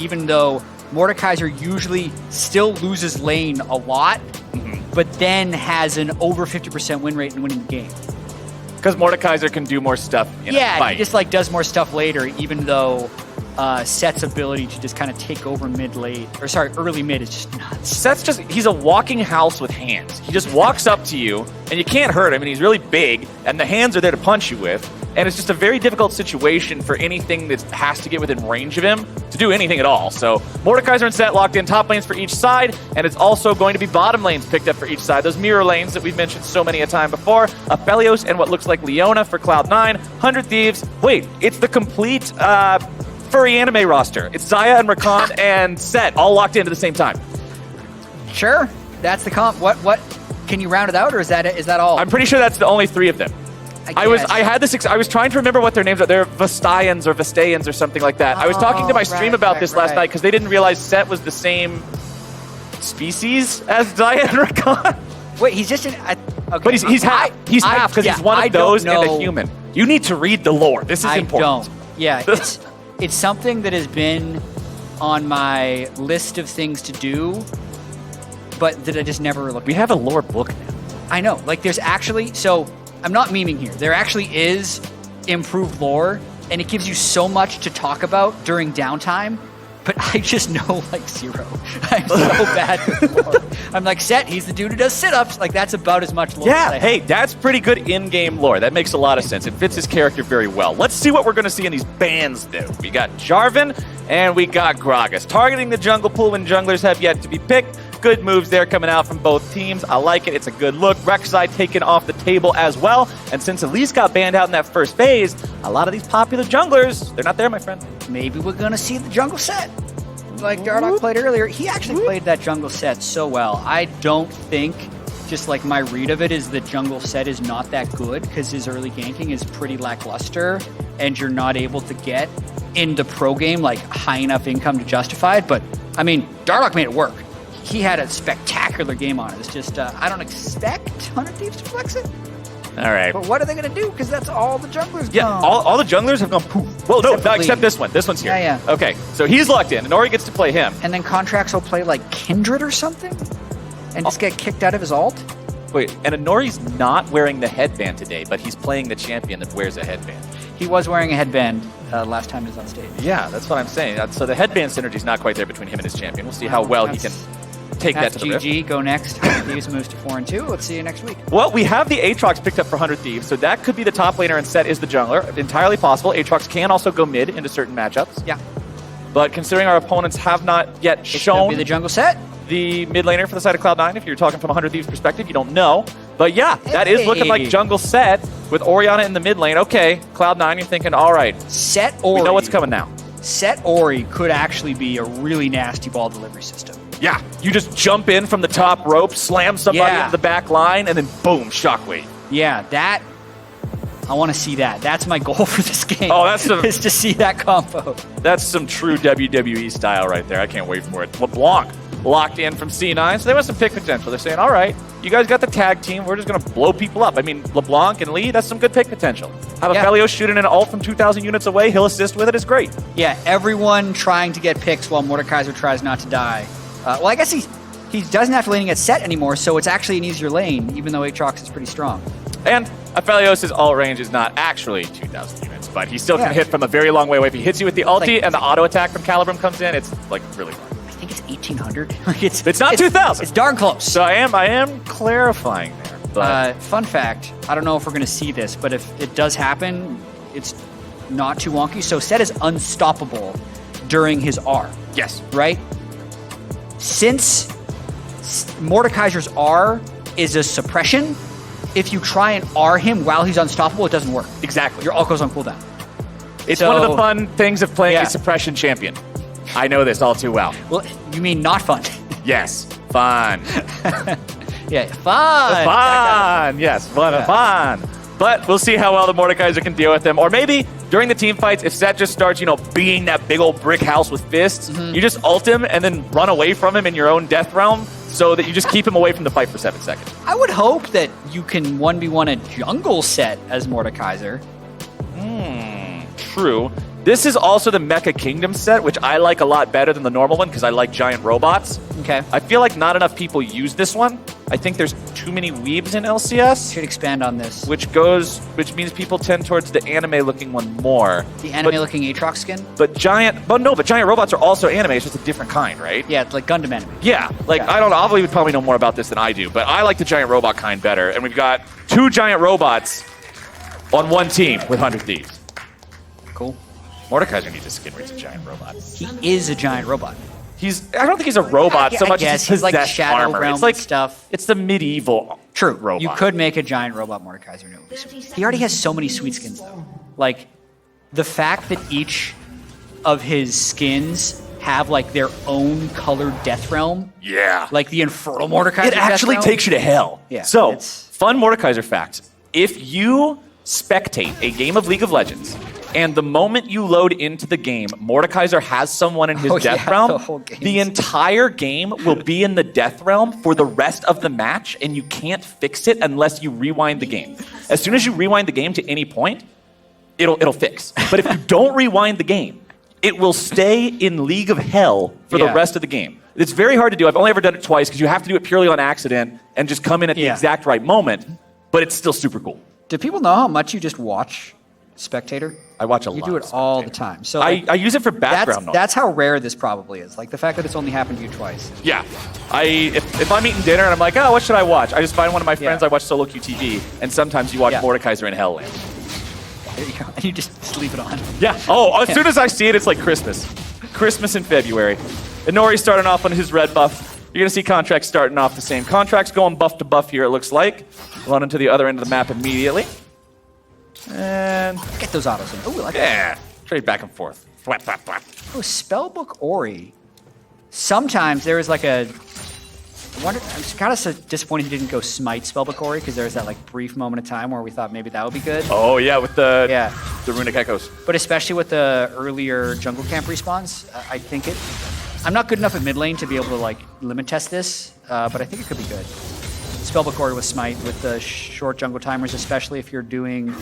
even though Mordekaiser usually still loses lane a lot, but then has an over 50% win rate in winning the game. Because Mordekaiser can do more stuff in a fight. He just like does more stuff later, even though Set's ability to just kind of take over early mid is just nuts. Set's he's a walking house with hands. He just walks up to you, and you can't hurt him, and he's really big, and the hands are there to punch you with, and it's just a very difficult situation for anything that has to get within range of him to do anything at all. So Mordekaiser and Set locked in top lanes for each side, and it's also going to be bottom lanes picked up for each side. Those mirror lanes that we've mentioned so many a time before. Aphelios and what looks like Leona for Cloud9. 100 Thieves. Wait, it's the complete furry anime roster. It's Zaya and Rakan and Set all locked in at the same time. Sure, that's the comp. What? Can you round it out, or is that all? I'm pretty sure that's the only 3 of them. I was trying to remember what their names are. They're Vestians or Vestaians or something like that. I was talking to my stream about this last night because they didn't realize Set was the same species as Zaya and Rakan. Wait, he's just okay. But he's half. He's half because he's one of those and a human. You need to read the lore. This is important. Don't. Yeah, it's something that has been on my list of things to do, but that I just never looked at. We have a lore book now. I know. Like, there's actually... So, I'm not memeing here. There actually is improved lore, and it gives you so much to talk about during downtime, but I just know, like, zero. I'm so bad with lore. I'm like, Set, he's the dude who does sit-ups. Like, that's about as much lore as I have. Hey, that's pretty good in-game lore. That makes a lot of sense. It fits his character very well. Let's see what we're going to see in these bans, though. We got Jarvan, and we got Gragas. Targeting the jungle pool when junglers have yet to be picked. Good moves there coming out from both teams. I like it. It's a good look. Rek'Sai taken off the table as well. And since Elise got banned out in that first phase, a lot of these popular junglers, they're not there, my friend. Maybe we're going to see the jungle Set. Like Dardoch played earlier. He actually played that jungle Set so well. I don't think, just like my read of it, is that jungle Set is not that good because his early ganking is pretty lackluster and you're not able to get into pro game like high enough income to justify it. But, I mean, Dardoch made it work. He had a spectacular game on it. It's just, I don't expect 100 Thieves to flex it. All right. But what are they going to do? Because that's all the junglers Yeah, all the junglers have gone poof. Well, no, except this one. This one's here. Yeah. Okay, so he's locked in, and Nori gets to play him. And then Contracts will play like Kindred or something? And just get kicked out of his ult? Wait, and Nori's not wearing the headband today, but he's playing the champion that wears a headband. He was wearing a headband last time he was on stage. Yeah, that's what I'm saying. So the headband synergy's not quite there between him and his champion. We'll see how well he can take that to the GG, rift. go next. 100 Thieves moves to 4-2. Let's see you next week. Well, we have the Aatrox picked up for 100 Thieves, so that could be the top laner and Set is the jungler. Entirely possible. Aatrox can also go mid into certain matchups. Yeah. But considering our opponents have not yet shown be the jungle Set. The mid laner for the side of Cloud9, if you're talking from 100 Thieves perspective, you don't know. But yeah, that is looking like jungle Set with Orianna in the mid lane. Okay, Cloud9, you're thinking, all right. Set Ori. We know what's coming now. Set Ori could actually be a really nasty ball delivery system. Yeah, you just jump in from the top rope, slam somebody into the back line, and then boom, shockwave. Yeah, that... I want to see that. That's my goal for this game. Oh, that's is to see that combo. That's some true WWE style right there. I can't wait for it. LeBlanc locked in from C9, so they want some pick potential. They're saying, all right, you guys got the tag team. We're just going to blow people up. I mean, LeBlanc and Lee, that's some good pick potential. Have Aphelios shooting an ult from 2,000 units away. He'll assist with it. It's great. Yeah, everyone trying to get picks while Mordekaiser tries not to die. Well, I guess he doesn't have to lane get Set anymore, so it's actually an easier lane, even though Aatrox is pretty strong. And Aphelios' ult range is not actually 2,000 units, but he still can hit from a very long way away. If he hits you with the ulti and the auto attack from Calibrum comes in, it's like really far. I think it's 1,800. It's not 2,000. It's darn close. So I am clarifying there. But fun fact, I don't know if we're going to see this, but if it does happen, it's not too wonky. So Set is unstoppable during his R. Yes. Right? Since Mordekaiser's R is a suppression, if you try and R him while he's unstoppable, it doesn't work. Exactly. Your ult goes on cooldown. It's one of the fun things of playing a suppression champion. I know this all too well. Well, you mean not fun? Yes, fun. Yeah, fun. Fun. Yes, fun. But we'll see how well the Mordekaiser can deal with them. Or maybe during the team fights, if Set just starts, being that big old brick house with fists, you just ult him and then run away from him in your own death realm so that you just keep him away from the fight for 7 seconds. I would hope that you can 1v1 a jungle Set as Mordekaiser. True. This is also the Mecha Kingdom set, which I like a lot better than the normal one because I like giant robots. Okay. I feel like not enough people use this one. I think there's too many weebs in LCS. Should expand on this. Which means people tend towards the anime-looking one more. The anime-looking Aatrox skin? But giant robots are also anime. It's just a different kind, right? Yeah, it's like Gundam anime. Yeah, like I don't know. Ollie would probably know more about this than I do, but I like the giant robot kind better. And we've got 2 giant robots on one team with 100 Thieves. Cool. Mordekaiser needs a skin where he's a giant robot. He is a giant robot. I don't think he's a robot so much as he's like possessed Shadow armor. Realm It's like stuff. It's the medieval robot. You could make a giant robot Mordekaiser. And it would be sweet. He already has so many sweet skins though. Like the fact that each of his skins have like their own colored Death Realm. Yeah. Like the Infernal Mordekaiser. It actually takes you to hell. Yeah. So, fun Mordekaiser fact. If you spectate a game of League of Legends, and the moment you load into the game, Mordekaiser has someone in his Death Realm, the entire game will be in the Death Realm for the rest of the match, and you can't fix it unless you rewind the game. As soon as you rewind the game to any point, it'll fix. But if you don't rewind the game, it will stay in League of Hell for the rest of the game. It's very hard to do. I've only ever done it twice because you have to do it purely on accident and just come in at the exact right moment, but it's still super cool. Do people know how much you just watch Spectator? I watch a lot. You do it all the time. So I use it for background noise. That's how rare this probably is. Like the fact that it's only happened to you twice. Yeah. If I'm eating dinner and I'm like, oh, what should I watch? I just find one of my friends, I watch Solo QTV, and sometimes you watch Mordekaiser in Hellland. There you go. And you just leave it on. Yeah. Oh, as soon as I see it, it's like Christmas. Christmas in February. Inori's starting off on his red buff. You're going to see Contracts starting off the same. Contracts going buff to buff here, it looks like. Running to the other end of the map immediately. And get those autos in. Oh, I like that. Trade back and forth. Flap, flap, flap. Oh, Spellbook Ori. Sometimes there was like a... I'm kind of disappointed he didn't go Smite Spellbook Ori because there was that like brief moment of time where we thought maybe that would be good. Oh yeah, with the Runic Echoes. But especially with the earlier jungle camp respawns, I think I'm not good enough at mid lane to be able to like limit test this, but I think it could be good. Spellbook Ori with Smite with the short jungle timers, especially if you're doing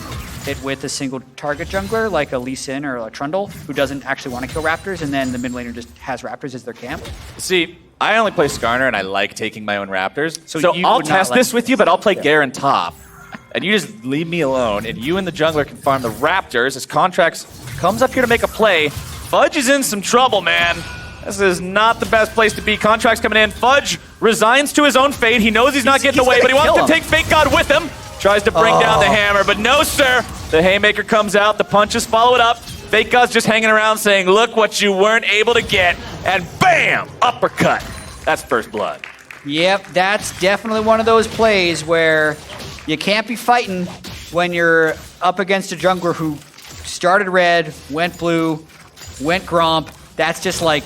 it with a single target jungler like a Lee Sin or a Trundle who doesn't actually want to kill raptors, and then the mid laner just has raptors as their camp. See, I only play Skarner and I like taking my own raptors. So I'll test this with you, but I'll play Garen top. And you just leave me alone, and you and the jungler can farm the raptors as Contracts comes up here to make a play. Fudge is in some trouble, man. This is not the best place to be. Contracts coming in. Fudge resigns to his own fate. He knows he's not getting away, but he wants to take Fake God with him. Tries to bring down the hammer, but no, sir. The haymaker comes out. The punches follow it up. Fake God's just hanging around saying, look what you weren't able to get. And bam! Uppercut. That's first blood. Yep, that's definitely one of those plays where you can't be fighting when you're up against a jungler who started red, went blue, went Gromp. That's just like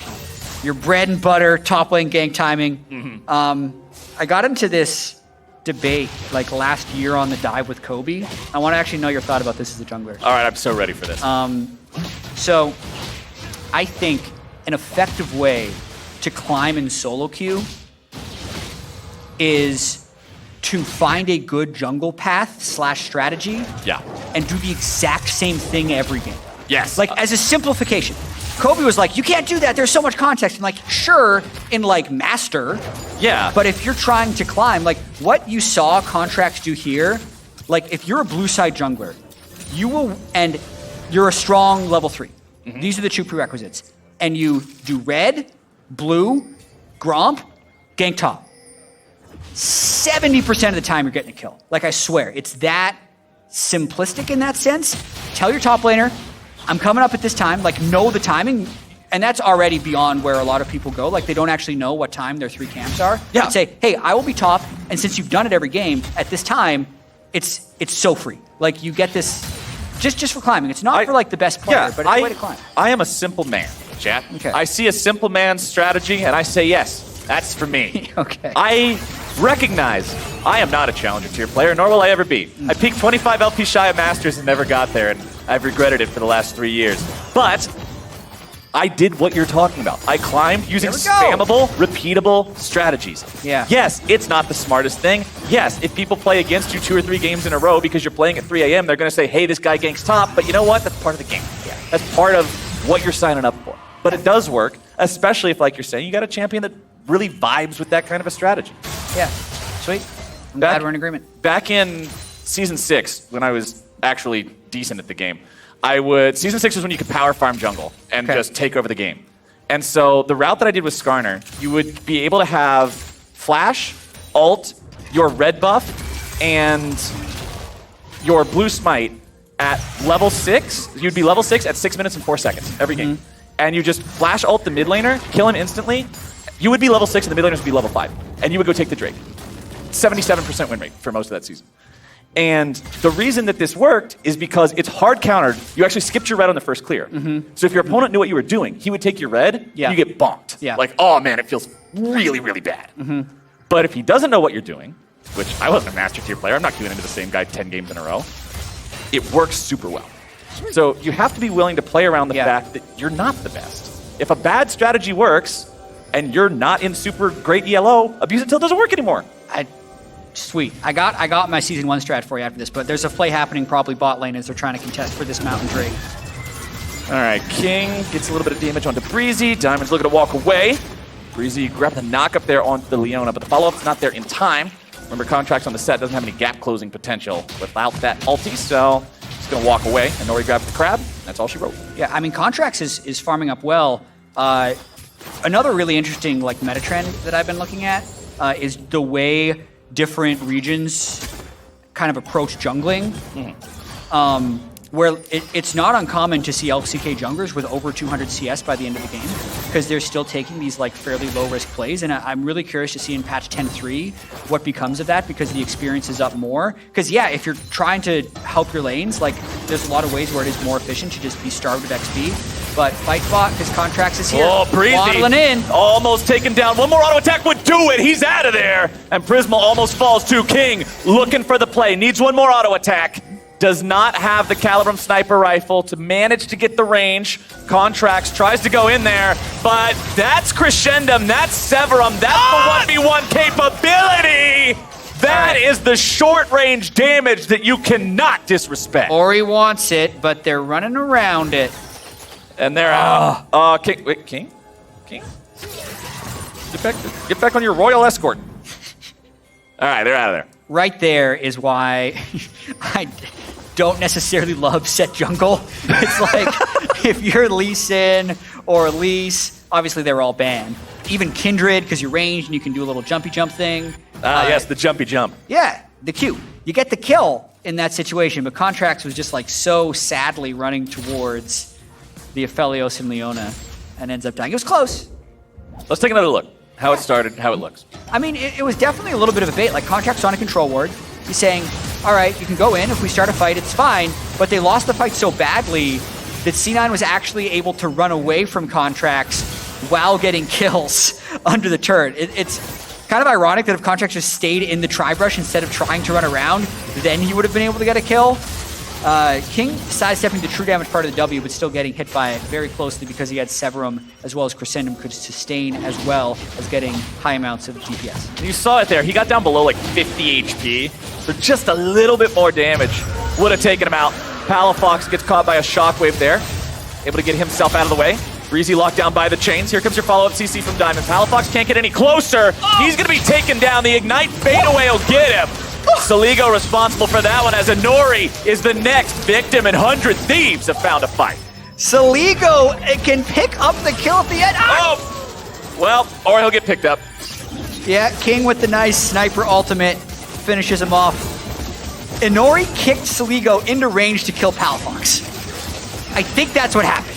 your bread and butter top lane gank timing. I got into this debate like last year on the dive with Kobe. I want to actually know your thought about this as a jungler. All right, I'm so ready for this. So I think an effective way to climb in solo queue is to find a good jungle path / strategy and do the exact same thing every game. Yes. Like as a simplification. Kobe was like, you can't do that. There's so much context. I'm like, sure, in like Master. Yeah. But if you're trying to climb, like what you saw Contracts do here, like if you're a blue side jungler, you will, and you're a strong level 3. These are the 2 prerequisites. And you do red, blue, Gromp, gank top. 70% of the time you're getting a kill. Like I swear, it's that simplistic in that sense. Tell your top laner, I'm coming up at this time, like know the timing, and that's already beyond where a lot of people go. Like they don't actually know what time their 3 camps are. Yeah. I'd say, hey, I will be top, and since you've done it every game, at this time, it's so free. Like you get this just for climbing. It's not for like the best player, but it's a way to climb. I am a simple man, chat. Okay. I see a simple man's strategy and I say yes, that's for me. Okay. I recognize I am not a challenger tier player, nor will I ever be. I peaked 25 LP shy of Masters and never got there, and I've regretted it for the last 3 years. But I did what you're talking about. I climbed using spammable, repeatable strategies. Yeah. Yes, it's not the smartest thing. Yes, if people play against you 2 or 3 games in a row because you're playing at 3 a.m., they're going to say, hey, this guy ganks top, but you know what? That's part of the game. Yeah. That's part of what you're signing up for. But it does work, especially if, like you're saying, you got a champion that really vibes with that kind of a strategy. Yeah, sweet. I'm glad we're in agreement. Back in Season 6, when I was actually decent at the game, Season 6 was when you could power farm jungle and just take over the game. And so the route that I did with Skarner, you would be able to have flash, ult, your red buff, and your blue smite at level 6. You'd be level 6 at 6 minutes and 4 seconds every game. And you just flash ult the mid laner, kill him instantly. You would be level 6 and the mid laners would be level 5. And you would go take the Drake. 77% win rate for most of that season. And the reason that this worked is because it's hard countered. You actually skipped your red on the first clear. So if your opponent knew what you were doing, he would take your red, you get bonked. Like, oh man, it feels really, really bad. But if he doesn't know what you're doing, which I wasn't a master tier player, I'm not queuing into the same guy 10 games in a row, it works super well. So you have to be willing to play around the fact that you're not the best. If a bad strategy works and you're not in super great ELO, abuse until it doesn't work anymore. Sweet. I got my Season 1 strat for you after this, but there's a play happening probably bot lane as they're trying to contest for this Mountain Drake. All right, King gets a little bit of damage onto Breezy. Diamond's looking to walk away. Breezy grabbed the knock up there onto the Leona, but the follow-up's not there in time. Remember, Contracts on the set doesn't have any gap closing potential without that ulti, so he's going to walk away. And Nori grabs the crab. That's all she wrote. Yeah, I mean, Contracts is farming up well. Another really interesting meta trend that I've been looking at is the way different regions kind of approach jungling. Where it's not uncommon to see LCK junglers with over 200 CS by the end of the game because they're still taking these fairly low risk plays, and I'm really curious to see in patch 10.3 what becomes of that because the experience is up more. Because if you're trying to help your lanes, there's a lot of ways where it is more efficient to just be starved of XP. But fight bot, because Contracts is here. Oh, Breezy waddling in. Almost taken down. One more auto attack would do it. He's out of there. And Prismal almost falls too. King looking for the play. Needs one more auto attack. Does not have the Calibrum sniper rifle to manage to get the range. Contracts tries to go in there, but that's Crescendum, that's Severum, that's the 1v1 capability. That is the short range damage that you cannot disrespect. Ori wants it, but they're running around it. And they're out. King, wait, King? King? Get back on your royal escort. All right, they're out of there. Right there is why I don't necessarily love set jungle. It's if you're Lee Sin or Lise, obviously they're all banned. Even Kindred, because you're ranged and you can do a little jumpy jump thing. Yes, the jumpy jump. Yeah, the Q. You get the kill in that situation, but Contracts was just so sadly running towards the Aphelios and Leona and ends up dying. It was close. Let's take another look. How it started, how it looks. I mean, it was definitely a little bit of a bait. Contract's on a control ward. He's saying, all right, you can go in. If we start a fight, it's fine. But they lost the fight so badly that C9 was actually able to run away from Contracts while getting kills under the turret. It's kind of ironic that if Contracts just stayed in the tri-brush instead of trying to run around, then he would have been able to get a kill. King sidestepping the true damage part of the W, but still getting hit by it very closely because he had Severum as well as Crescendum could sustain as well as getting high amounts of DPS. And you saw it there. He got down below 50 HP, so just a little bit more damage would have taken him out. Palafox gets caught by a shockwave there, able to get himself out of the way. Breezy locked down by the chains. Here comes your follow-up CC from Diamond. Palafox can't get any closer. He's going to be taken down. The Ignite fadeaway will get him. Saligo responsible for that one as Inori is the next victim, and 100 Thieves have found a fight. Saligo can pick up the kill at the end. Oh! Well, or he'll get picked up. Yeah, King with the nice sniper ultimate finishes him off. Inori kicked Saligo into range to kill Palafox. I think that's what happened.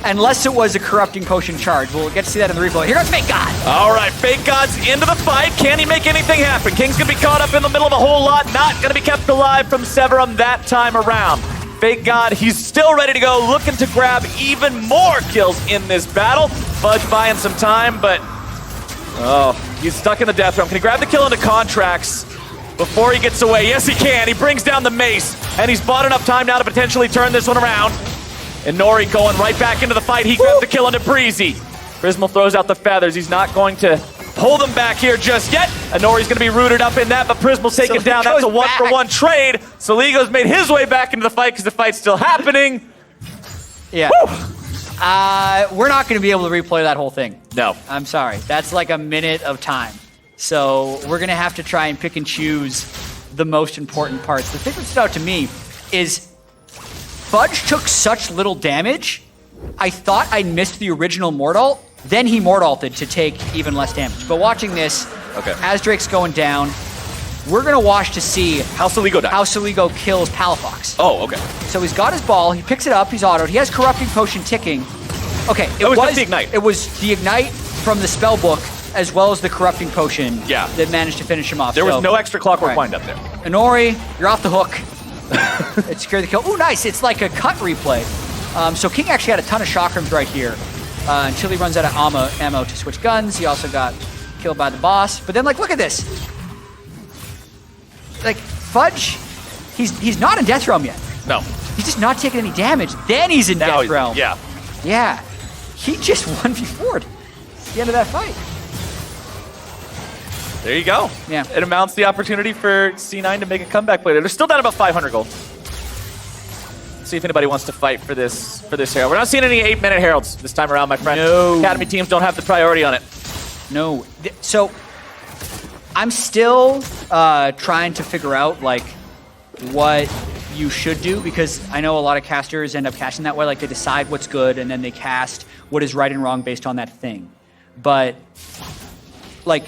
Unless it was a corrupting potion charge. We'll get to see that in the replay. Here comes Fake God. All right, Fake God's into the fight. Can he make anything happen? King's going to be caught up in the middle of a whole lot. Not going to be kept alive from Severum that time around. Fake God, he's still ready to go, looking to grab even more kills in this battle. Fudge buying some time, but he's stuck in the death realm. Can he grab the kill into Contracts before he gets away? Yes, he can. He brings down the mace, and he's bought enough time now to potentially turn this one around. And Nori going right back into the fight. He grabs the kill into Breezy. Prismal throws out the feathers. He's not going to pull them back here just yet. And Nori's going to be rooted up in that, but Prismal's taken down. That's a one-for-one trade. Saligo's made his way back into the fight because the fight's still happening. Yeah. We're not going to be able to replay that whole thing. No. I'm sorry. That's like a minute of time. So we're going to have to try and pick and choose the most important parts. The thing that stood out to me is Fudge took such little damage. I thought I missed the original Mortalt. Then he Mortalted to take even less damage. But watching this, as Drake's going down, we're going to watch to see how Soligo dies. How Soligo kills Palafox. Oh, okay. So he's got his ball. He picks it up. He's autoed. He has Corrupting Potion ticking. Okay, it was the Ignite. It was the Ignite from the spellbook as well as the Corrupting Potion that managed to finish him off. There was no extra Clockwork Wind up there. Inori, you're off the hook. It secured the kill. Ooh, nice. It's like a cut replay. So King actually had a ton of chakrams right here until he runs out of ammo to switch guns. He also got killed by the boss. But then, like, look at this. Like, Fudge, he's not in Death Realm yet. No. He's just not taking any damage. Then he's in Death Realm. Yeah. Yeah. He just 1v4'd the end of that fight. There you go. Yeah. It amounts the opportunity for C9 to make a comeback play. They're still down about 500 gold. Let's see if anybody wants to fight for this Herald. We're not seeing any 8-minute Heralds this time around, my friend. No. Academy teams don't have the priority on it. No. So I'm still trying to figure out like what you should do, because I know a lot of casters end up casting that way. Like they decide what's good and then they cast what is right and wrong based on that thing. But like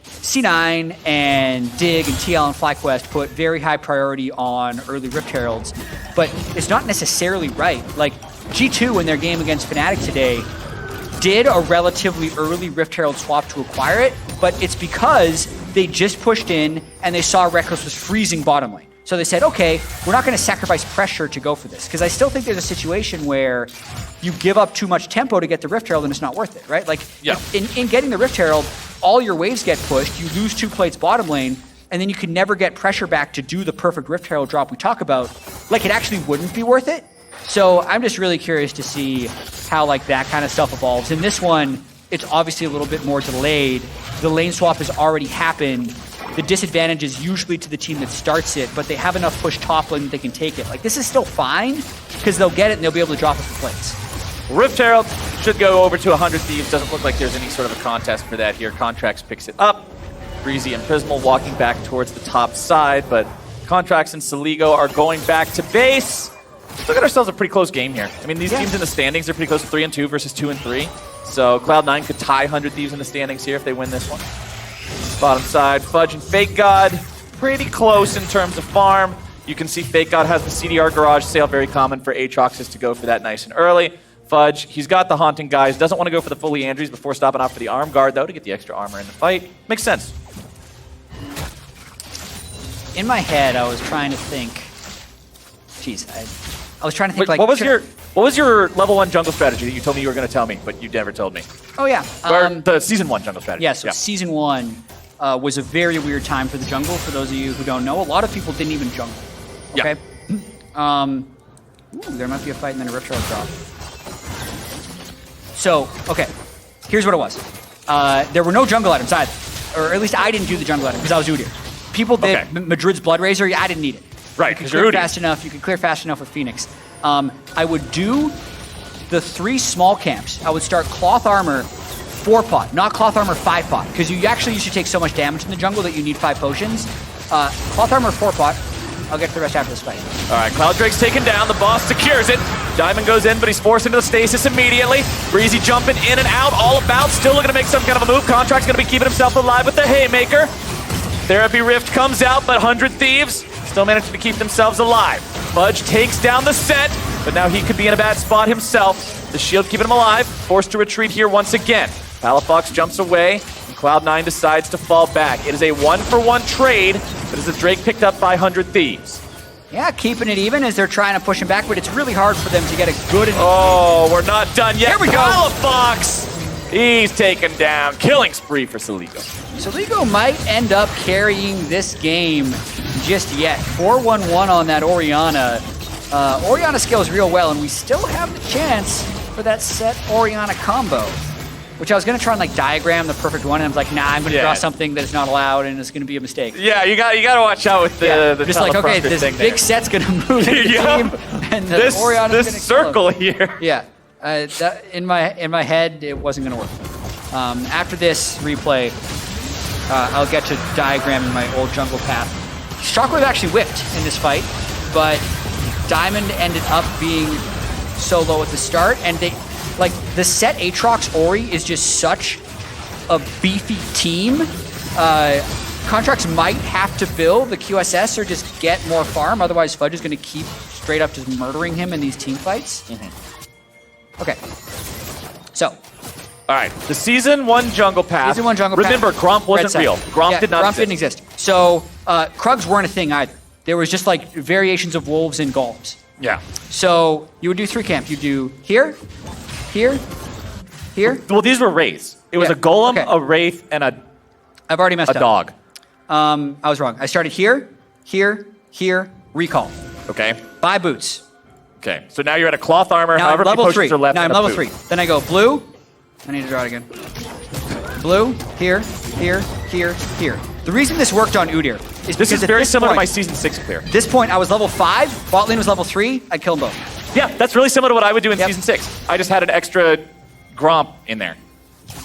C9 and Dig and TL and FlyQuest put very high priority on early Rift Heralds, but it's not necessarily right. Like G2 in their game against Fnatic today did a relatively early Rift Herald swap to acquire it, but it's because they just pushed in and they saw Reckless was freezing bottom lane. So they said, okay, we're not going to sacrifice pressure to go for this, because I still think there's a situation where you give up too much tempo to get the Rift Herald and it's not worth it, right? Like in getting the Rift Herald, all your waves get pushed, you lose 2 plates bottom lane, and then you can never get pressure back to do the perfect Rift Herald drop we talk about. Like, it actually wouldn't be worth it. So I'm just really curious to see how like that kind of stuff evolves. In this one, it's obviously a little bit more delayed. The lane swap has already happened. The disadvantage is usually to the team that starts it, but they have enough push top lane that they can take it. Like, this is still fine, because they'll get it and they'll be able to drop it for plates. Rift Herald should go over to 100 Thieves. Doesn't look like there's any sort of a contest for that here. Contracts picks it up. Breezy and Prismal walking back towards the top side, but Contracts and Soligo are going back to base. Look at ourselves a pretty close game here. I mean, these teams in the standings are pretty close to 3-2 versus 2-3. So Cloud9 could tie 100 Thieves in the standings here if they win this one. Bottom side, Fudge and Fake God, pretty close in terms of farm. You can see Fake God has the CDR garage sale, very common for Aatroxes to go for that nice and early. Fudge, he's got the Haunting Guys, doesn't want to go for the full Leandries before stopping off for the Arm Guard, though, to get the extra armor in the fight. Makes sense. In my head, I was trying to think. Jeez, I was trying to think. Wait, like, what was your level 1 jungle strategy that you told me you were going to tell me, but you never told me? Oh yeah, or the season 1 jungle strategy. Yeah, so season 1 was a very weird time for the jungle. For those of you who don't know, a lot of people didn't even jungle. Okay. Yeah. Ooh, there might be a fight and then a Rift Herald drop. So, okay, here's what it was. There were no jungle items either, or at least I didn't do the jungle item because I was Udyr. People did Madrid's Blood Razor. I didn't need it. Right, because you're fast enough. You could clear fast enough with Phoenix. I would do the 3 small camps. I would start Cloth Armor 4-pot, not Cloth Armor 5-pot, because you actually used to take so much damage in the jungle that you need 5 potions. Cloth Armor 4-pot. I'll get to the rest after this fight. All right, Cloud Drake's taken down. The boss secures it. Diamond goes in, but he's forced into the stasis immediately. Breezy jumping in and out, all about. Still looking to make some kind of a move. Contract's going to be keeping himself alive with the Haymaker. Therapy Rift comes out, but 100 Thieves still managing to keep themselves alive. Fudge takes down the set, but now he could be in a bad spot himself. The shield keeping him alive, forced to retreat here once again. Palafox jumps away, and Cloud9 decides to fall back. It is a 1-for-1 trade, but as the Drake picked up by 100 Thieves. Yeah, keeping it even as they're trying to push him back, but it's really hard for them to get a good... Oh, we're not done yet. Here we go. Palafox! He's taken down. Killing spree for Soligo. Soligo might end up carrying this game just yet. 4-1-1 on that Orianna. Orianna scales real well, and we still have the chance for that set Orianna combo, which I was going to try and like diagram the perfect one, and I was like, nah, I'm going to draw something that is not allowed, and it's going to be a mistake. Yeah, you got to watch out with the just like, okay, this big set's going to move the team, and the Orion is this gonna circle kill him. here. Yeah, in my head, it wasn't gonna work. After this replay, I'll get to diagramming my old jungle path. Shockwave actually whipped in this fight, but Diamond ended up being so low at the start, and they like the set Aatrox Ori is just such a beefy team. Contracts might have to build the QSS or just get more farm, otherwise Fudge is going to keep straight up just murdering him in these team fights. Okay, so. All right, the Season 1 jungle path. Season 1 jungle Remember, path. Gromp wasn't real. Gromp did not Gromp exist. didn't exist. So Krugs weren't a thing either. There was just like variations of wolves and golems. Yeah. So you would do 3 camp. You do here, here, here. Well, these were wraiths. It was a golem, okay. a wraith, and I've already messed a dog. I was wrong. I started here, here, here, recall. Okay. Buy boots. Okay. So now you're at a cloth armor. Now However I'm many level potions 3. are left. Now I'm and a level boot. 3. Then I go blue. I need to draw it again. Blue, here, here, here, here. The reason this worked on Udyr is This because is at very this similar to point, my Season 6 clear. this point, I was level 5, bot lane was level 3, I'd kill them both. Yeah, that's really similar to what I would do in Yep. Season 6. I just had an extra Gromp in there.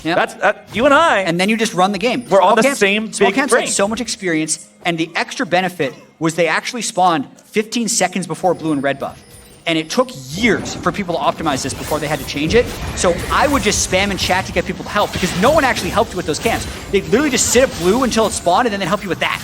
Yep. That's you and I. And then you just run the game. We're on the camps, same small big camps brain. had so much experience, and the extra benefit was they actually spawned 15 seconds before blue and red buff. And it took years for people to optimize this before they had to change it. So I would just spam in chat to get people to help because no one actually helped you with those camps. They'd literally just sit at blue until it spawned and then they'd help you with that.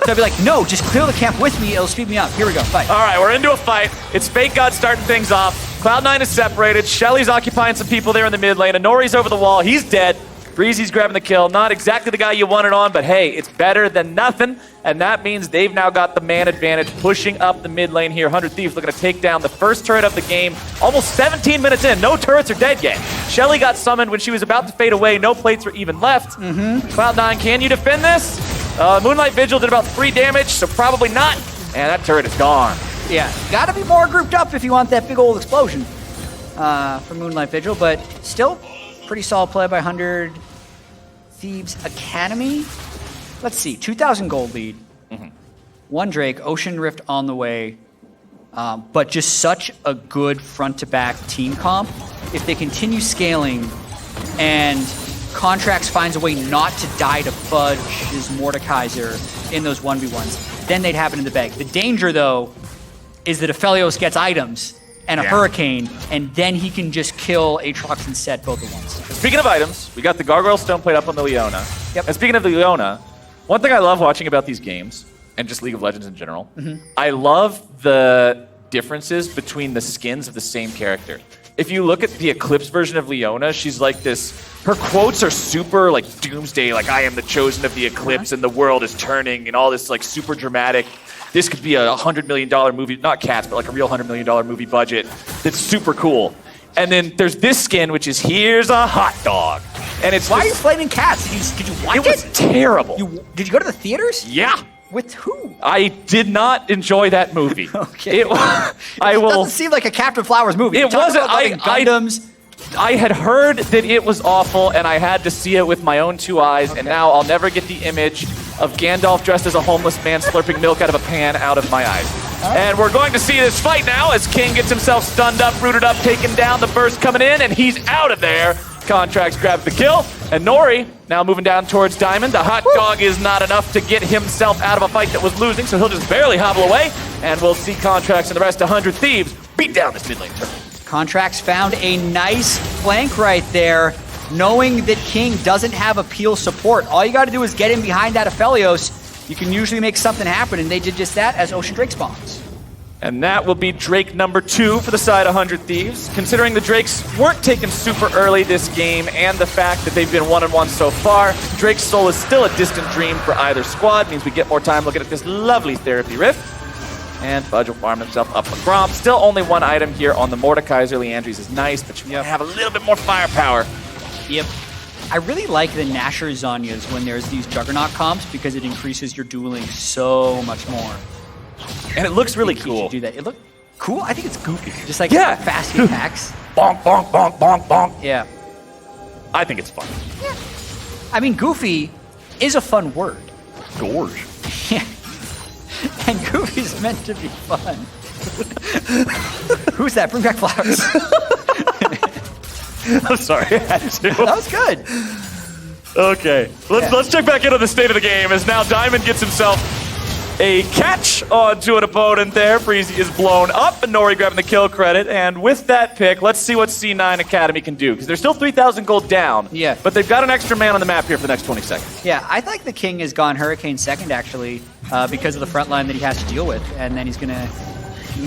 So I'd be like, no, just clear the camp with me. It'll speed me up. Here we go, fight. All right, we're into a fight. It's Fake God starting things off. Cloud9 is separated. Shelly's occupying some people there in the mid lane. Anori's over the wall. He's dead. Breezy's grabbing the kill. Not exactly the guy you wanted on, but hey, it's better than nothing. And that means they've now got the man advantage, pushing up the mid lane here. 100 Thieves looking to take down the first turret of the game. Almost 17 minutes in. No turrets are dead yet. Shelly got summoned when she was about to fade away. No plates were even left. Cloud9, can you defend this? Moonlight Vigil did about 3 damage, so probably not. And that turret is gone. Yeah, gotta be more grouped up if you want that big old explosion for Moonlight Vigil, but still pretty solid play by 100 Thieves Academy. Let's see, 2,000 gold lead. 1 Drake, Ocean Rift on the way, but just such a good front-to-back team comp. If they continue scaling and Contracts finds a way not to die to Fudge's Mordekaiser in those 1v1s, then they'd have it in the bag. The danger, though, is that Aphelios gets items and a Hurricane, and then he can just kill Aatrox and Set both at once. Speaking of items, we got the Gargoyle Stoneplate up on the Leona. Yep. And speaking of the Leona, one thing I love watching about these games, and just League of Legends in general, I love the differences between the skins of the same character. If you look at the Eclipse version of Leona, she's like this, her quotes are super like doomsday, like I am the chosen of the Eclipse and the world is turning and all this like super dramatic. This could be a $100 million movie, not Cats, but like a real $100 million movie budget. That's super cool. And then there's this skin, which is here's a hot dog. And it's Why are you flaming Cats? Did you watch it? It was terrible. Did you go to the theaters? Yeah. With who? I did not enjoy that movie. Okay. It doesn't seem like a Captain Flowers movie. It wasn't. Gundams. I had heard that it was awful, and I had to see it with my own 2 eyes, and now I'll never get the image of Gandalf dressed as a homeless man slurping milk out of a pan out of my eyes. And we're going to see this fight now as King gets himself stunned up, rooted up, taken down, the burst coming in, and he's out of there. Contracts grabs the kill, and Nori now moving down towards Diamond. The hot dog is not enough to get himself out of a fight that was losing, so he'll just barely hobble away, and we'll see Contracts and the rest of 100 Thieves beat down this mid lane turret. Contracts found a nice flank right there, knowing that King doesn't have a peel support. All you got to do is get in behind that Aphelios. You can usually make something happen, and they did just that as Ocean Drake spawns. And that will be Drake number 2 for the side of 100 Thieves. Considering the Drakes weren't taken super early this game and the fact that they've been 1-1 so far, Drake's soul is still a distant dream for either squad. Means we get more time looking at this lovely therapy rift. And Fudge will farm himself up a Gromp. Still only 1 item here on the Mordekaiser. Leandri's is nice, but you have a little bit more firepower. Yep. I really like the Nashor Zanyas when there's these Juggernaut comps because it increases your dueling so much more. And it looks really cool. You do that. It look cool. I think it's goofy. Just like how fast he attacks. Bonk, bonk, bonk, bonk, bonk. Yeah. I think it's fun. Yeah. I mean, goofy is a fun word. Gorge. Yeah. And goofy's meant to be fun. Who's that? Bring back flowers. I'm sorry, I had to. That was good. Okay, let's check back into the state of the game as now Diamond gets himself a catch onto an opponent there. Breezy is blown up, and Nori grabbing the kill credit. And with that pick, let's see what C9 Academy can do, because they're still 3,000 gold down. Yeah. But they've got an extra man on the map here for the next 20 seconds. Yeah, I think the King has gone Hurricane second, actually, because of the front line that he has to deal with. And then he's going to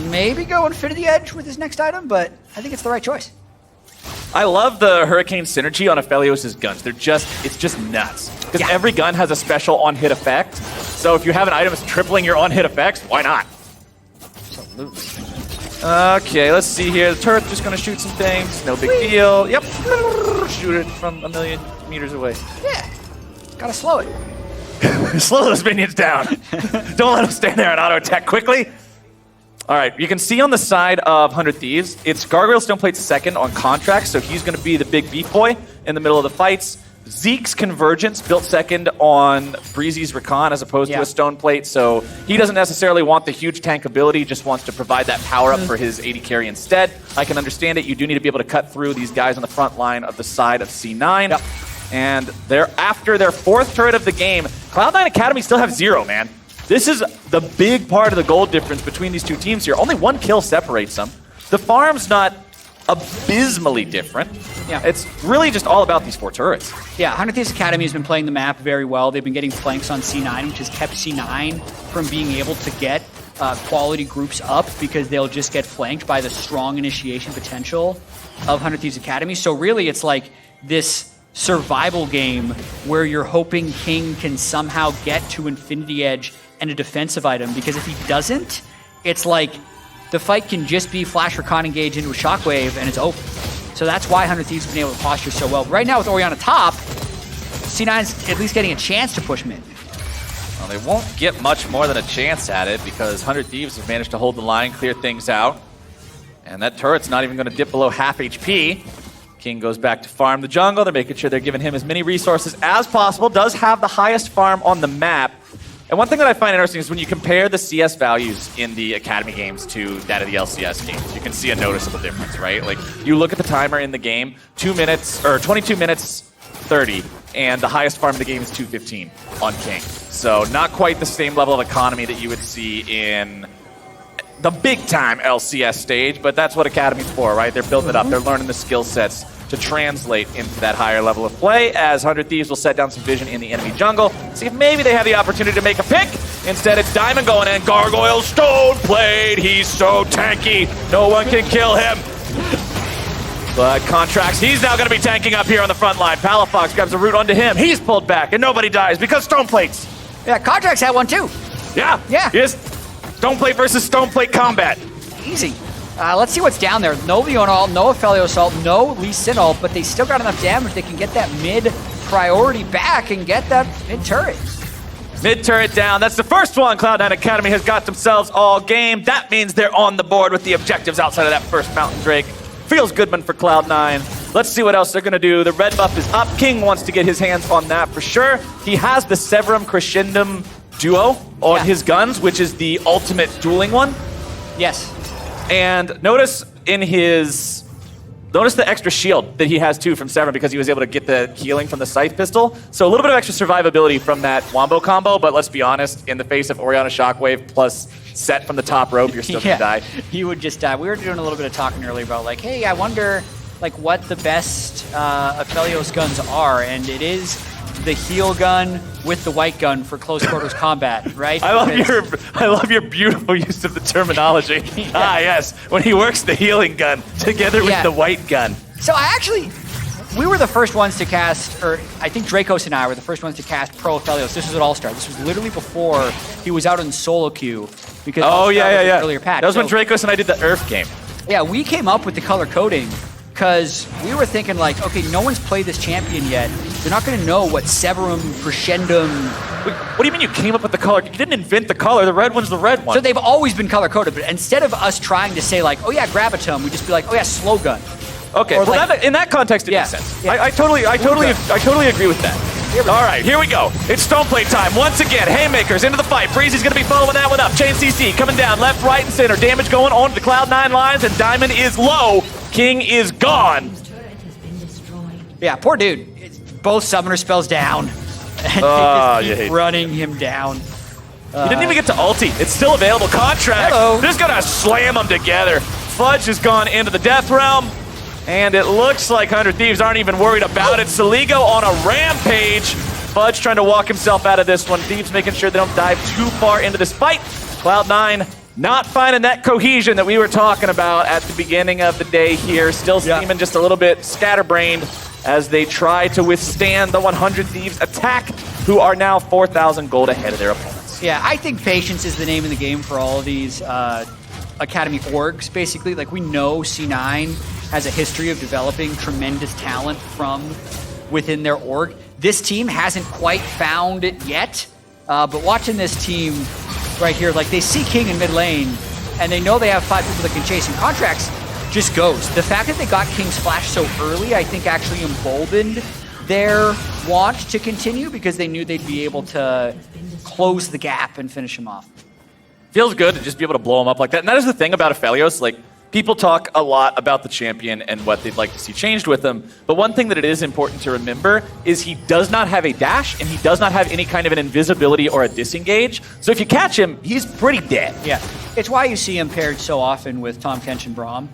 maybe go Infinity Edge with his next item, but I think it's the right choice. I love the Hurricane synergy on Aphelios' guns. It's just nuts. Because every gun has a special on-hit effect. So if you have an item that's tripling your on-hit effects, why not? Absolutely. Okay, let's see here. The turret's just going to shoot some things. No big deal. Yep. Shoot it from a million meters away. Yeah. Gotta slow it. Slow those minions down. Don't let them stand there and auto-attack quickly. All right, you can see on the side of 100 Thieves, it's Gargoyle Stoneplate's second on contract, so he's going to be the big beef boy in the middle of the fights. Zeke's Convergence built second on Breezy's Recon as opposed to a Stoneplate, so he doesn't necessarily want the huge tank ability, just wants to provide that power-up for his AD carry instead. I can understand it. You do need to be able to cut through these guys on the front line of the side of C9. Yep. And they're after their fourth turret of the game. Cloud9 Academy still have 0, man. This is the big part of the gold difference between these two teams here. Only one kill separates them. The farm's not abysmally different. Yeah. It's really just all about these 4 turrets. Yeah, 100 Thieves Academy has been playing the map very well. They've been getting flanks on C9, which has kept C9 from being able to get quality groups up because they'll just get flanked by the strong initiation potential of 100 Thieves Academy. So really, it's like this survival game where you're hoping King can somehow get to Infinity Edge and a defensive item, because if he doesn't, it's like the fight can just be Flash Recon engage into a Shockwave and it's over. So that's why 100 Thieves has been able to posture so well. Right now with Orianna top, C9's at least getting a chance to push mid. Well, they won't get much more than a chance at it because 100 Thieves have managed to hold the line, clear things out. And that turret's not even going to dip below half HP. King goes back to farm the jungle. They're making sure they're giving him as many resources as possible. Does have the highest farm on the map. And one thing that I find interesting is when you compare the CS values in the Academy games to that of the LCS games, you can see a noticeable difference, right? Like, you look at the timer in the game, 2 minutes, or 22 minutes 30, and the highest farm in the game is 215 on King. So not quite the same level of economy that you would see in the big-time LCS stage, but that's what Academy's for, right? They're building it up. They're learning the skill sets to translate into that higher level of play, as 100 Thieves will set down some vision in the enemy jungle, see if maybe they have the opportunity to make a pick. Instead, it's Diamond going in. Gargoyle Stoneplate. He's so tanky. No one can kill him. But Contracts, he's now going to be tanking up here on the front line. Palafox grabs a root onto him. He's pulled back, and nobody dies because Stoneplates. Yeah, Contracts had one too. Yeah. Yes. Stoneplate versus Stoneplate combat. Easy. Let's see what's down there. No Leona ult, no Aphelios ult, no Lee Sin ult, but they still got enough damage. They can get that mid priority back and get that mid turret. Mid turret down. That's the first one. Cloud9 Academy has got themselves all game. That means they're on the board with the objectives outside of that first Mountain Drake. Feels good one for Cloud9. Let's see what else they're going to do. The red buff is up. King wants to get his hands on that for sure. He has the Severum Crescendum duo on his guns, which is the ultimate dueling one. Yes. And notice the extra shield that he has too from Severum because he was able to get the healing from the Scythe pistol. So a little bit of extra survivability from that Wombo combo, but let's be honest, in the face of Orianna Shockwave plus set from the top rope, you're still gonna die. He would just die. We were doing a little bit of talking earlier about like, hey, I wonder like what the best Aphelios guns are, and it is the heal gun with the white gun for close quarters combat, right? I love your beautiful use of the terminology. Ah, yes, when he works the healing gun together with the white gun. So we were the first ones to cast, or I think Dracos and I were the first ones to cast Pro Aphelios. This was at All-Star. This was literally before he was out in solo queue. Because earlier patch. That was when Dracos and I did the Earth game. Yeah, we came up with the color coding because we were thinking like, okay, no one's played this champion yet. They're not going to know what Severum, Crescendum... What do you mean you came up with the color? You didn't invent the color. The red one's the red one. So they've always been color coded, but instead of us trying to say like, oh yeah, Gravitum, we just be like, oh yeah, Slow Gun. Okay, well, like, in that context, it makes sense. Yeah. I totally agree with that. All right, here we go. It's Stoneplate time. Once again, Haymakers into the fight. Breezy's going to be following that one up. Chain CC coming down left, right, and center. Damage going on to the Cloud9 lines, and Diamond is low. King is gone. Yeah, poor dude. Both summoner spells down. And they just keep running him down. He didn't even get to ulti. It's still available. Contract. Hello. Just going to slam them together. Fudge has gone into the Death Realm. And it looks like 100 Thieves aren't even worried about it. Saligo on a rampage. Fudge trying to walk himself out of this one. Thieves making sure they don't dive too far into this fight. Cloud9 not finding that cohesion that we were talking about at the beginning of the day here. Still seeming just a little bit scatterbrained as they try to withstand the 100 Thieves attack, who are now 4,000 gold ahead of their opponents. Yeah, I think patience is the name of the game for all of these Academy orgs, basically. Like, we know C9 has a history of developing tremendous talent from within their org. This team hasn't quite found it yet, but watching this team right here, like, they see King in mid lane, and they know they have 5 people that can chase, and Contracts just goes. The fact that they got King's Flash so early, I think actually emboldened their want to continue, because they knew they'd be able to close the gap and finish him off. Feels good to just be able to blow him up like that. And that is the thing about Aphelios. Like, people talk a lot about the champion and what they'd like to see changed with him. But one thing that it is important to remember is he does not have a dash, and he does not have any kind of an invisibility or a disengage. So if you catch him, he's pretty dead. Yeah. It's why you see him paired so often with Tahm Kench and Braum.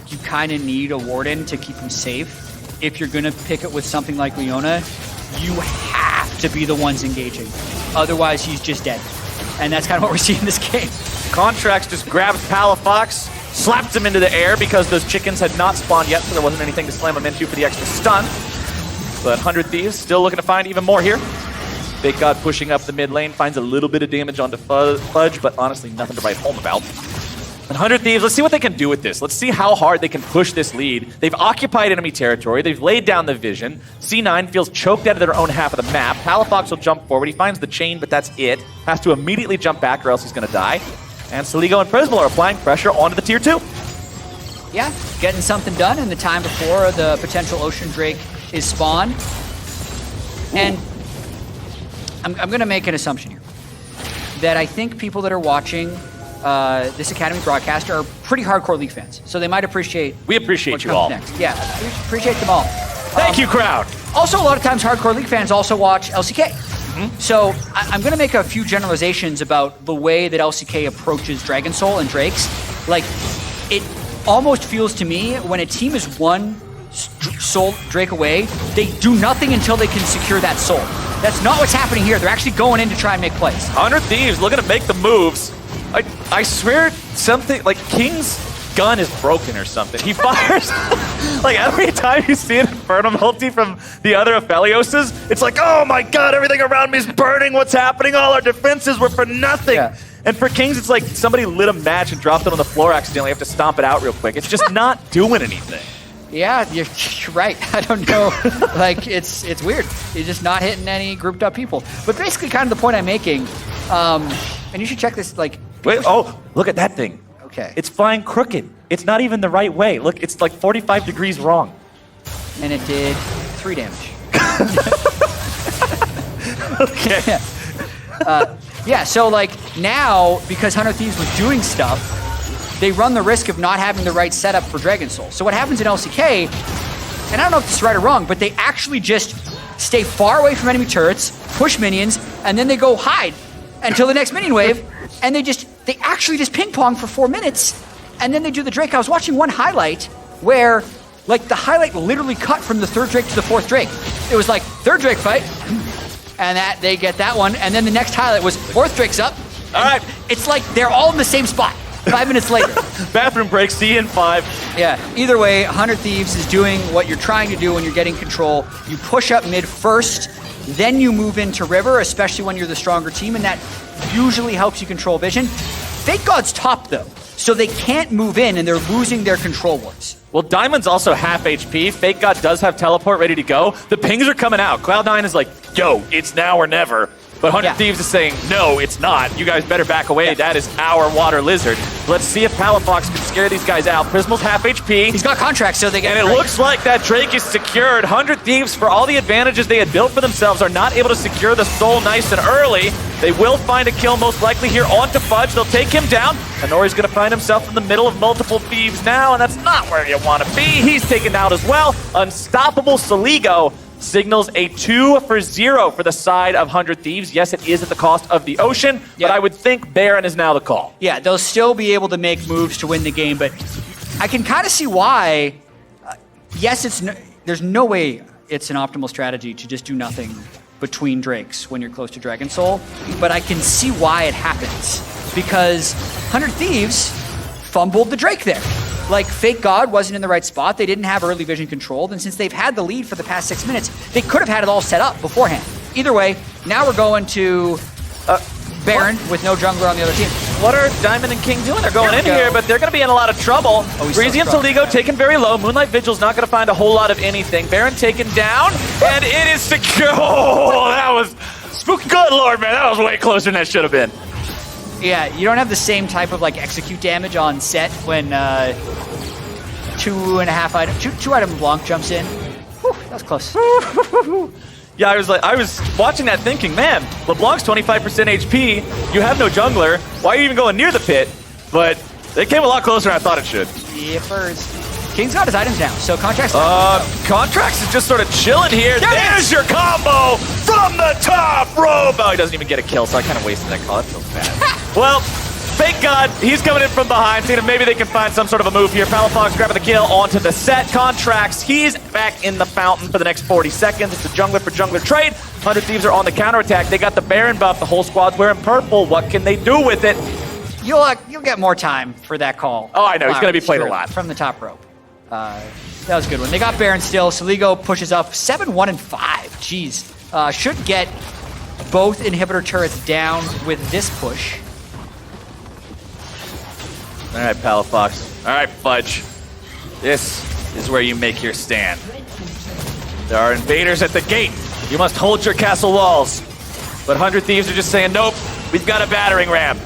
You kind of need a Warden to keep him safe. If you're going to pick it with something like Leona, you have to be the ones engaging. Otherwise, he's just dead. And that's kind of what we're seeing in this game. Contracts just grabs Palafox, slaps him into the air because those chickens had not spawned yet, so there wasn't anything to slam him into for the extra stun. But 100 Thieves still looking to find even more here. Big God pushing up the mid lane, finds a little bit of damage onto Fudge, but honestly nothing to write home about. 100 Thieves, let's see what they can do with this. Let's see how hard they can push this lead. They've occupied enemy territory. They've laid down the vision. C9 feels choked out of their own half of the map. Palafox will jump forward. He finds the chain, but that's it. Has to immediately jump back or else he's going to die. And Saligo and Prismal are applying pressure onto the tier 2. Yeah, getting something done in the time before the potential Ocean Drake is spawned. And I'm going to make an assumption here. That I think people that are watching this Academy broadcast are pretty hardcore League fans, so they might appreciate. We appreciate you all. Next. Yeah, we appreciate them all. Thank you, crowd. Also, a lot of times, hardcore League fans also watch LCK. So I'm going to make a few generalizations about the way that LCK approaches Dragon Soul and Drakes. Like, it almost feels to me when a team is one Soul Drake away, they do nothing until they can secure that Soul. That's not what's happening here. They're actually going in to try and make plays. 100 Thieves looking to make the moves. I swear something like King's gun is broken or something. He fires like every time you see an Inferno multi from the other Aphelioses, it's like, oh my god, everything around me is burning. What's happening? All our defenses were for nothing. Yeah. And for Kings, it's like somebody lit a match and dropped it on the floor accidentally. You have to stomp it out real quick. It's just not doing anything. Yeah, you're right. I don't know. Like, it's weird. You're just not hitting any grouped up people. But basically, kind of the point I'm making, and you should check this, like... Wait, oh, look at that thing. Okay. It's flying crooked. It's not even the right way. Look, it's like 45 degrees wrong. And it did 3 damage. Okay. Yeah, so like now, because 100 Thieves was doing stuff, they run the risk of not having the right setup for Dragon Soul. So what happens in LCK, and I don't know if this is right or wrong, but they actually just stay far away from enemy turrets, push minions, and then they go hide until the next minion wave, and they actually just ping pong for 4 minutes, and then they do the Drake. I was watching one highlight where, like, the highlight literally cut from the 3rd Drake to the 4th Drake. It was like, 3rd Drake fight, and that they get that one, and then the next highlight was 4th Drake's up. All right. It's like they're all in the same spot 5 minutes later. Bathroom break, C in 5. Yeah, either way, 100 Thieves is doing what you're trying to do when you're getting control. You push up mid first, then you move into River, especially when you're the stronger team, and that usually helps you control vision. Fake God's top, though, so they can't move in, and they're losing their control wards. Well, Diamond's also half HP. Fake God does have teleport ready to go. The pings are coming out. Cloud9 is like, yo, it's now or never. But 100 Yeah. Thieves is saying, no, it's not. You guys better back away. That is our water lizard. Let's see if Palafox can scare these guys out. Prismal's half HP. He's got contracts, so they get. And it looks like that Drake is secured. 100 Thieves, for all the advantages they had built for themselves, are not able to secure the soul nice and early. They will find a kill most likely here onto Fudge. They'll take him down. And Nori's going to find himself in the middle of multiple Thieves now, and that's not where you want to be. He's taken out as well. Unstoppable Saligo signals a 2-0 for the side of 100 Thieves. Yes, it is at the cost of the ocean, but I would think Baron is now the call. Yeah, they'll still be able to make moves to win the game, but I can kind of see why. Yes, there's no way it's an optimal strategy to just do nothing between Drakes when you're close to Dragon Soul, but I can see why it happens. Because 100 Thieves fumbled the Drake there. Like, Fake God wasn't in the right spot. They didn't have early vision controlled, and since they've had the lead for the past 6 minutes, they could have had it all set up beforehand. Either way, now we're going to Baron with no jungler on the other team. What are Diamond and King doing? They're going in here, but they're going to be in a lot of trouble. Breezy and Saligo taken very low. Moonlight Vigil's not going to find a whole lot of anything. Baron taken down, and it is secure. Oh, that was spooky. Good lord, man. That was way closer than that should have been. Yeah, you don't have the same type of like execute damage on set when 2 item Blanc jumps in. Whew, that was close. Yeah, I was watching that thinking, man, LeBlanc's 25% HP. You have no jungler. Why are you even going near the pit? But it came a lot closer than I thought it should. Yeah, first. King's got his items now, so Contract's Contracts is just sort of chilling here. There's your combo from the top rope. Oh, he doesn't even get a kill, so I kind of wasted that call. That feels bad. Well, Fake God, he's coming in from behind, seeing if maybe they can find some sort of a move here. Palafox grabbing the kill onto the set. Contracts, he's back in the fountain for the next 40 seconds. It's a jungler for jungler trade. 100 Thieves are on the counterattack. They got the Baron buff. The whole squad's wearing purple. What can they do with it? You'll get more time for that call. Oh, I know. He's going to be played a lot. From the top rope. That was a good one. They got Baron still. Saligo pushes up 7-1 and 5. Jeez. Should get both inhibitor turrets down with this push. All right, Palafox. All right, Fudge. This is where you make your stand. There are invaders at the gate. You must hold your castle walls. But 100 Thieves are just saying, nope, we've got a battering ram.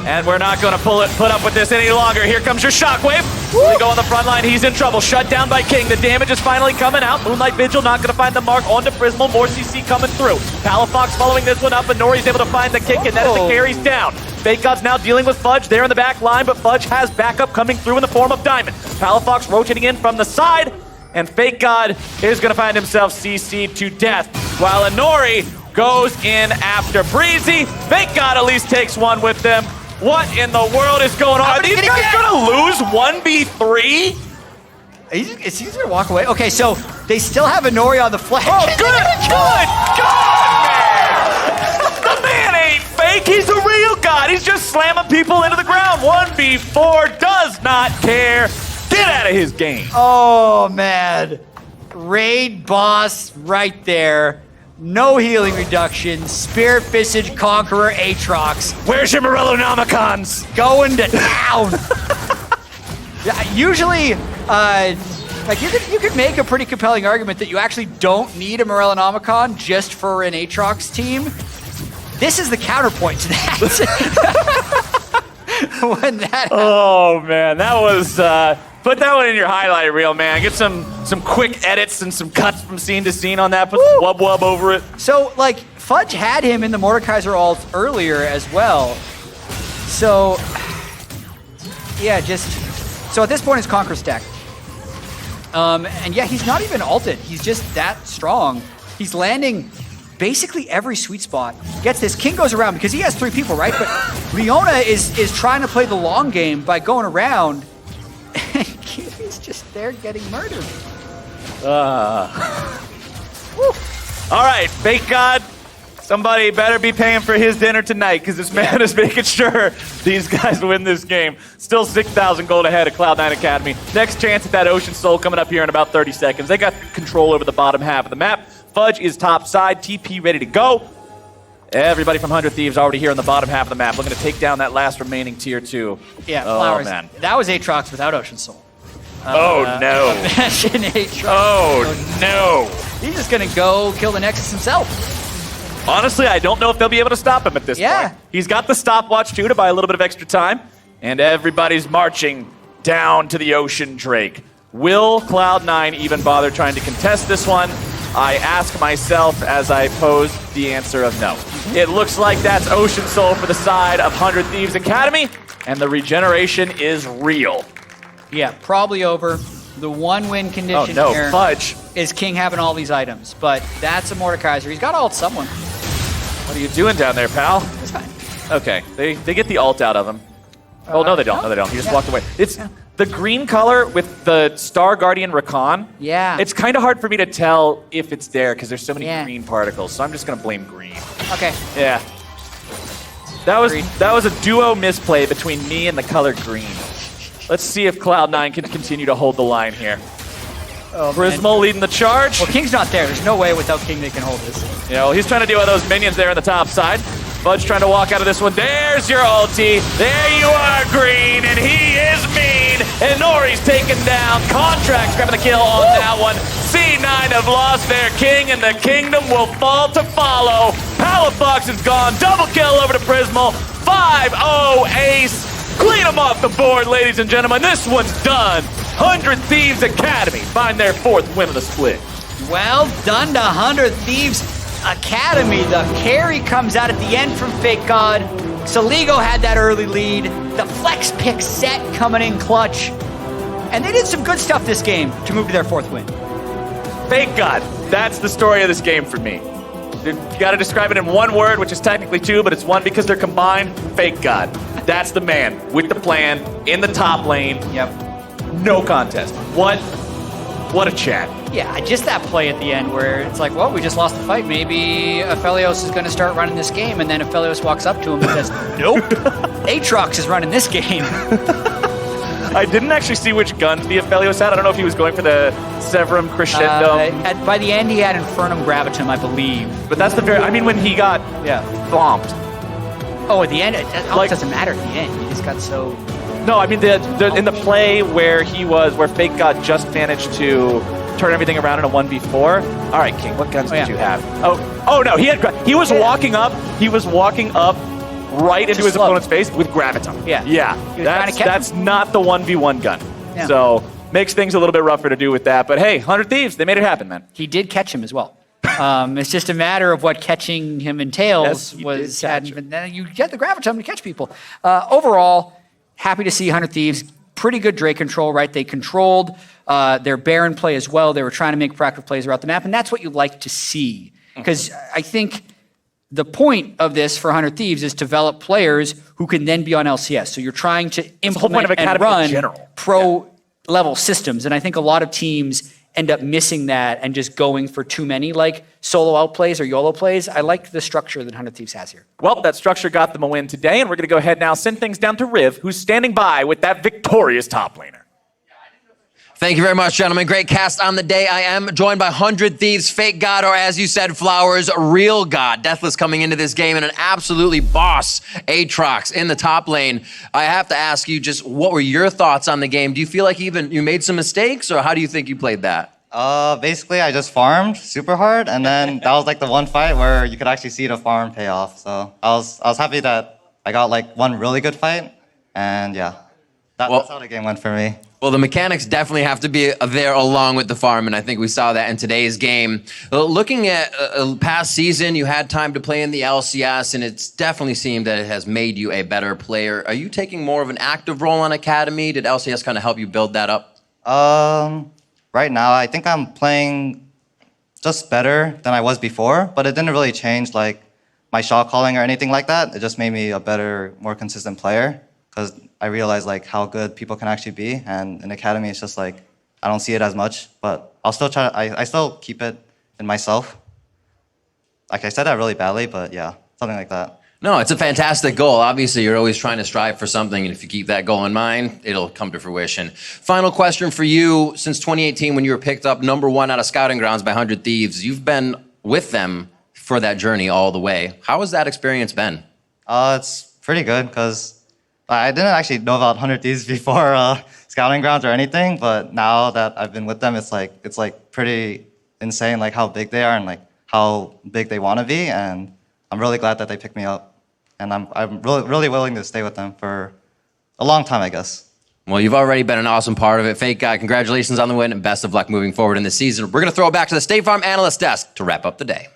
And we're not going to put up with this any longer. Here comes your shockwave. They go on the front line. He's in trouble. Shut down by King. The damage is finally coming out. Moonlight Vigil not going to find the mark onto Prismal. More CC coming through. Palafox following this one up, and Nori's able to find the kick, and that is the carries down. Fake God's now dealing with Fudge there in the back line, but Fudge has backup coming through in the form of Diamond. Palafox rotating in from the side, and Fake God is going to find himself CC'd to death, while Nori goes in after Breezy. Fake God at least takes one with them. What in the world is going on? Are these guys going to lose 1v3? Is he going to walk away? Okay, so they still have a Nori on the flag. Oh, good God, man! The man ain't fake. He's a real god. He's just slamming people into the ground. 1v4, does not care. Get out of his game. Oh, man. Raid boss right there. No healing reduction. Spirit Visage Conqueror Aatrox. Where's your Morellonomicons? Going to town. Yeah, usually, like you could make a pretty compelling argument that you actually don't need a Morellonomicon just for an Aatrox team. This is the counterpoint to that. When that happens. Oh, man. That was... Put that one in your highlight reel, man. Get some quick edits and some cuts from scene to scene on that. Put some wub over it. So, like, Fudge had him in the Mordekaiser ult earlier as well. So, yeah, so at this point it's Conquer stack. And yeah, he's not even ulted. He's just that strong. He's landing basically every sweet spot. Gets this. King goes around because he has 3 people, right? But Leona is trying to play the long game by going around. And Kiwi's just there getting murdered. All right, Fake God. Somebody better be paying for his dinner tonight because this man is making sure these guys win this game. Still 6,000 gold ahead of Cloud9 Academy. Next chance at that Ocean Soul coming up here in about 30 seconds. They got control over the bottom half of the map. Fudge is top side. TP ready to go. Everybody from 100 Thieves already here on the bottom half of the map, looking to take down that last remaining tier 2. Yeah, oh, Flowers. Man. That was Aatrox without Ocean Soul. Oh, no. Imagine Aatrox. Oh, no. He's just going to go kill the Nexus himself. Honestly, I don't know if they'll be able to stop him at this point. He's got the stopwatch, too, to buy a little bit of extra time. And everybody's marching down to the Ocean Drake. Will Cloud9 even bother trying to contest this one? I ask myself as I pose the answer of no. It looks like that's Ocean Soul for the side of 100 Thieves Academy, and the regeneration is real. Yeah, probably over. The one win condition here fudge. Is King having all these items, but that's a Mordekaiser. He's got to ult someone. What are you doing down there, pal? It's fine. Okay, they get the ult out of him. Oh, no, they don't. No, they don't. He just walked away. It's the green color with the Star Guardian Rakan. Yeah. It's kind of hard for me to tell if it's there because there's so many green particles, so I'm just going to blame green. Okay. Yeah. That was a duo misplay between me and the color green. Let's see if Cloud9 can continue to hold the line here. Prismal leading the charge. Well, King's not there. There's no way without King they can hold this. Yeah, well, he's trying to deal with those minions there on the top side. Fudge trying to walk out of this one. There's your ulti. There you are, Green, and he is mean. And Nori's taken down. Contract's grabbing the kill on that one. C9 have lost their king, and the kingdom will fall to follow. Palafox is gone. Double kill over to Prismal. 5-0 ace. Clean them off the board, ladies and gentlemen. This one's done. 100 Thieves Academy find their 4th win of the split. Well done to 100 Thieves Academy. The carry comes out at the end from Fake God. Saligo had that early lead. The flex pick set coming in clutch. And they did some good stuff this game to move to their 4th win. Fake God. That's the story of this game for me. You got to describe it in one word, which is technically 2, but it's 1 because they're combined. Fake God. That's the man with the plan in the top lane. Yep. No contest. What a chat. Yeah, just that play at the end where it's like, well, we just lost the fight. Maybe Aphelios is going to start running this game, and then Aphelios walks up to him and says, nope, Aatrox is running this game. I didn't actually see which guns the Aphelios had. I don't know if he was going for the Severum Crescendo. By the end, he had Infernum Gravitum, I believe. But that's the I mean, when he got bombed. Oh, at the end? It doesn't matter at the end. He just got so... No, I mean, in the play where Fake God just managed to turn everything around in a 1v4. All right, King, what guns did you have? Oh no, he was walking up. He was walking up right into his opponent's face with Graviton. Yeah. That's not the 1v1 gun. Yeah. So makes things a little bit rougher to do with that. But hey, 100 Thieves, they made it happen, man. He did catch him as well. It's just a matter of what catching him entails. You had the Graviton to catch people. Overall, happy to see 100 Thieves. Pretty good Drake control, right? They controlled their Baron play as well. They were trying to make practical plays throughout the map, and that's what you like to see. Because I think the point of this for 100 Thieves is to develop players who can then be on LCS. So you're trying to implement and run pro-level systems. And I think a lot of teams end up missing that and just going for too many like solo outplays or YOLO plays. I like the structure that 100 Thieves has here. Well, that structure got them a win today, and we're going to go ahead now, send things down to Riv, who's standing by with that victorious top laner. Thank you very much, gentlemen. Great cast on the day. I am joined by 100 Thieves, Fake God, or as you said, Flowers, Real God. Deathless coming into this game and an absolutely boss Aatrox in the top lane. I have to ask you, just what were your thoughts on the game? Do you feel like you made some mistakes, or how do you think you played that? Basically, I just farmed super hard, and then that was like the one fight where you could actually see the farm pay off. So I was happy that I got like one really good fight, and yeah, that's how the game went for me. Well, the mechanics definitely have to be there along with the farm, and I think we saw that in today's game. Looking at past season, you had time to play in the LCS, and it's definitely seemed that it has made you a better player. Are you taking more of an active role on Academy? Did LCS kind of help you build that up? Right now, I think I'm playing just better than I was before, but it didn't really change like my shot calling or anything like that. It just made me a better, more consistent player because I realized like how good people can actually be, and in Academy it's just like I don't see it as much, but I'll still try. I still keep it in myself. Like I said that really badly, but yeah, something like that. No, it's a fantastic goal. Obviously, you're always trying to strive for something, and if you keep that goal in mind, it'll come to fruition. Final question for you. Since 2018, when you were picked up #1 out of Scouting Grounds by 100 Thieves, you've been with them for that journey all the way. How has that experience been? It's pretty good because I didn't actually know about 100 Thieves before Scouting Grounds or anything, but now that I've been with them, it's like pretty insane like how big they are and like how big they want to be, and I'm really glad that they picked me up. And I'm really willing to stay with them for a long time, I guess. Well, you've already been an awesome part of it. Fake Guy, congratulations on the win and best of luck moving forward in the season. We're going to throw it back to the State Farm analyst desk to wrap up the day.